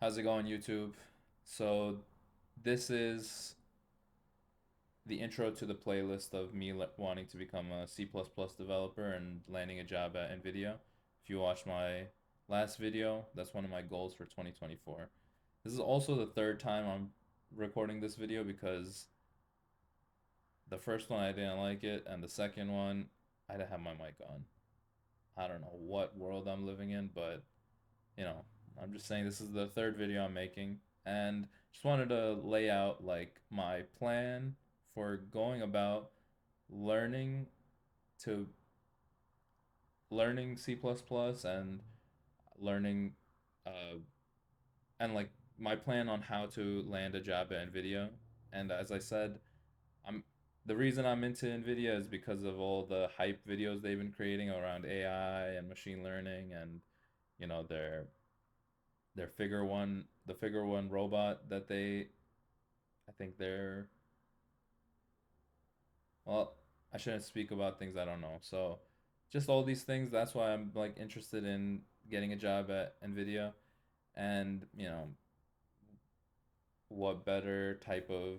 How's it going, YouTube? So, this is the intro to the playlist of me wanting to become a C++ developer and landing a job at Nvidia. If you watched my last video, that's one of my goals for 2024. This is also the third time I'm recording this video because the first one I didn't like it, and the second one I didn't have my mic on. I don't know what world I'm living in, but you know, I'm just saying this is the third video I'm making and just wanted to lay out like my plan for going about learning to learning C++ and learning uh and like my plan on how to land a job at Nvidia. And as I said, I'm the reason I'm into Nvidia is because of all the hype videos they've been creating around AI and machine learning and you know their figure one robot that I think they're, well, I shouldn't speak about things I don't know. So just all these things, that's why I'm like interested in getting a job at Nvidia. And, what better type of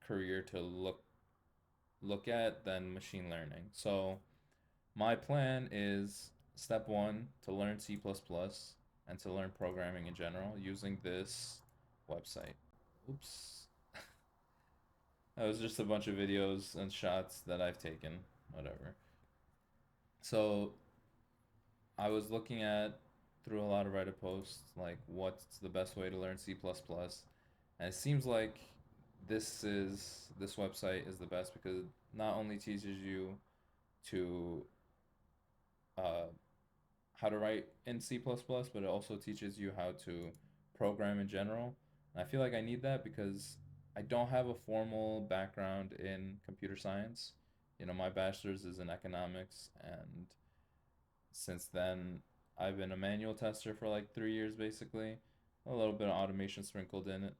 career to look at than machine learning. So my plan is step one, to learn C++ plus plus and to learn programming in general using this website. Oops. That was just a bunch of videos and shots that I've taken, whatever. So I was looking at through a lot of Reddit posts, like what's the best way to learn C++, plus plus, and it seems like this website is the best because it not only teaches you to uh, how to write in C++, plus plus, but it also teaches you how to program in general. And I feel like I need that because I don't have a formal background in computer science. You know, my bachelor's is in economics, and since then, I've been a manual tester for like 3 years basically, a little bit of automation sprinkled in it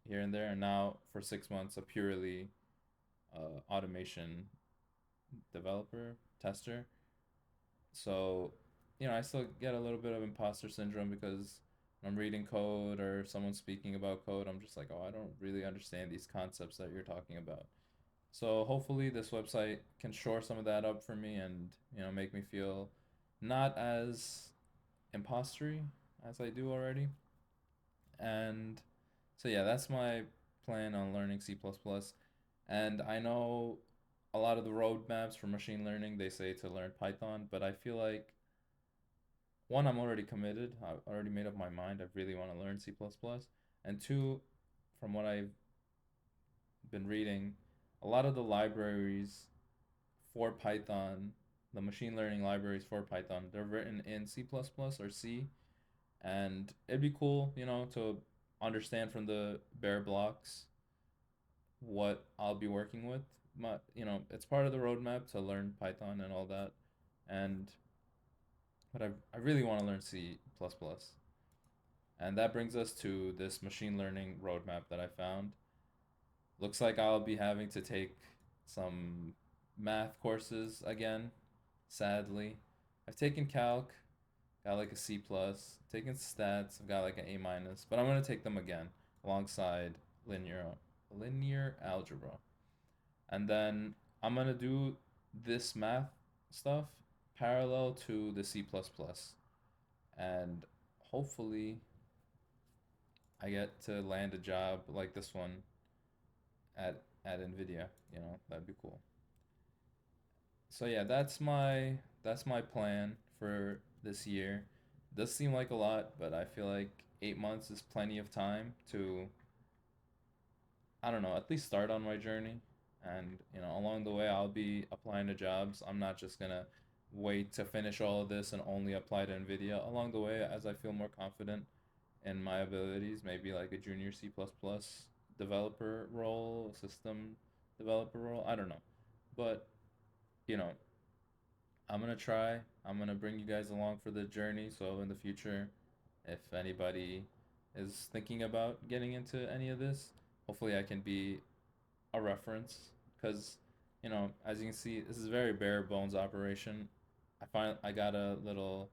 here and there, and now for 6 months, a purely automation developer, tester. So, I still get a little bit of imposter syndrome because when I'm reading code or someone speaking about code, I'm just like, oh, I don't really understand these concepts that you're talking about. So hopefully this website can shore some of that up for me and, make me feel not as impostery as I do already. And so yeah, that's my plan on learning C++. Plus plus. And I know a lot of the roadmaps for machine learning, they say to learn Python, but I feel like one, I'm already committed. I already made up my mind. I really want to learn C++. Plus plus. And two, from what I've been reading, a lot of the libraries for Python, the machine learning libraries for Python, they're written in C++ plus plus or C. And it'd be cool, to understand from the bare blocks what I'll be working with. It's part of the roadmap to learn Python and all that. And but I really want to learn C++. Plus plus. And that brings us to this machine learning roadmap that I found. Looks like I'll be having to take some math courses again, sadly. I've taken calc, got like a C plus. Taking stats, I've got like an A minus. But I'm gonna take them again alongside linear algebra. And then I'm gonna do this math stuff parallel to the C plus plus. And hopefully I get to land a job like this one at Nvidia. That'd be cool. So yeah, that's my plan for this year. It does seem like a lot, but I feel like 8 months is plenty of time to, I don't know, at least start on my journey. And, along the way, I'll be applying to jobs. I'm not just gonna wait to finish all of this and only apply to Nvidia. Along the way, as I feel more confident in my abilities, maybe like a junior C++ plus plus developer role, system developer role. I don't know. But, you know, I'm gonna try. I'm gonna bring you guys along for the journey. So in the future, if anybody is thinking about getting into any of this, hopefully I can be a reference. Because, as you can see, this is a very bare bones operation. I got a little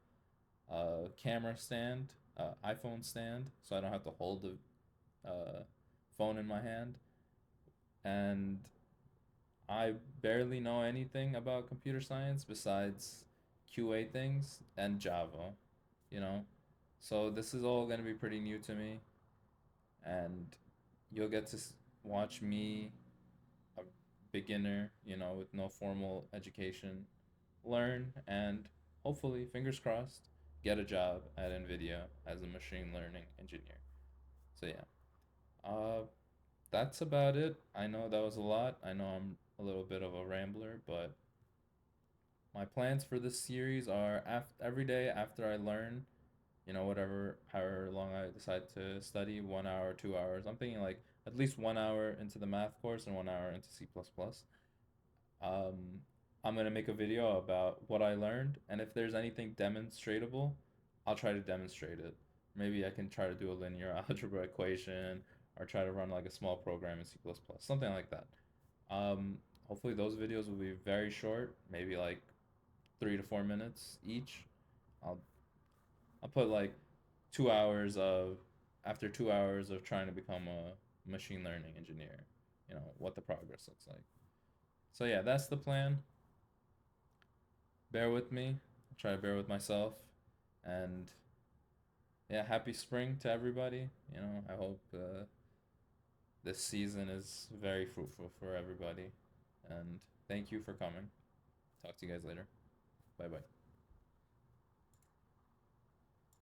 camera stand iPhone stand, so I don't have to hold the phone in my hand. And I barely know anything about computer science besides QA things and Java, you know? So this is all going to be pretty new to me, and you'll get to watch me, a beginner, with no formal education, learn and hopefully, fingers crossed, get a job at Nvidia as a machine learning engineer. So yeah, uh, that's about it. I know that was a lot. I know I'm a little bit of a rambler, but my plans for this series are every day after I learn, whatever, however long I decide to study, 1 hour, 2 hours. I'm thinking like at least 1 hour into the math course and 1 hour into C++. Um, I'm gonna make a video about what I learned, and if there's anything demonstratable, I'll try to demonstrate it. Maybe I can try to do a linear algebra equation or try to run like a small program in C++, something like that. Um, Hopefully those videos will be very short, maybe like 3 to 4 minutes each. I'll I'll put like 2 hours of after 2 hours of trying to become a machine learning engineer, what the progress looks like. So yeah, that's the plan. Bear with me. I'll try to bear with myself. And yeah, happy spring to everybody. I hope this season is very fruitful for everybody. And thank you for coming. Talk to you guys later. Bye bye.